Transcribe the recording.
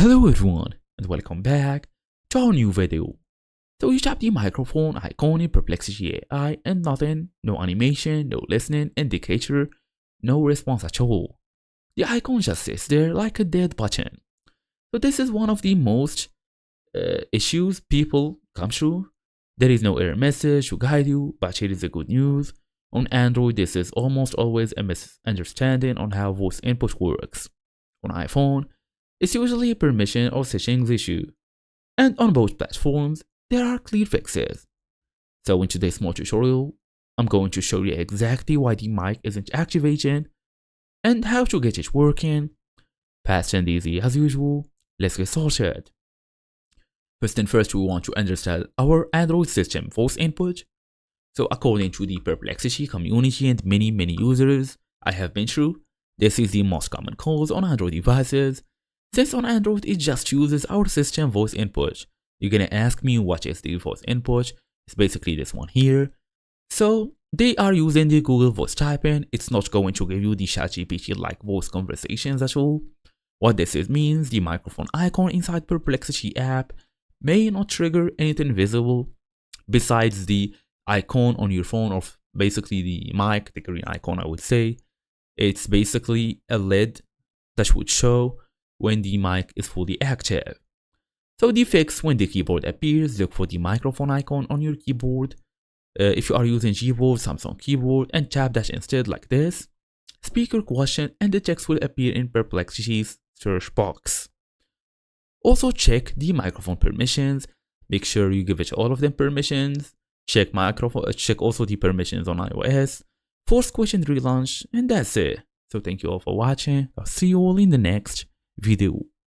Hello everyone and welcome back to our new video. So you tap the microphone icon in Perplexity AI and nothing, no animation, no listening indicator, no response at all. The icon just sits there like a dead button. So this is one of the most issues people come through. There is no error message to guide you, but here is the good news. On Android, this is almost always a misunderstanding on how voice input works. On iPhone, it's usually a permission or settings issue. And on both platforms, there are clear fixes. So in today's small tutorial, I'm going to show you exactly why the mic isn't activating and how to get it working. Fast and easy as usual. Let's get started. First and first, we want to understand our Android system voice input. So according to the Perplexity community and many users I have been through, this is the most common cause on Android devices. Since on Android it just uses our system voice input. You're gonna ask me what is the voice input. It's basically this one here. So they are using the Google voice typing. It's not going to give you the ChatGPT like voice conversations at all. What this means, the microphone icon inside Perplexity app may not trigger anything visible besides the icon on your phone, or basically the mic, the green icon I would say. It's basically a LED that would show when the mic is fully active. So the fix: when the keyboard appears, look for the microphone icon on your keyboard. If you are using keyboard, Samsung keyboard, and tap that instead like this. Speak your question and the text will appear in Perplexity's search box. Also check the microphone permissions. Make sure you give it all of them permissions. Check also the permissions on iOS. Force question relaunch, and that's it. So thank you all for watching. I'll see you all in the next video.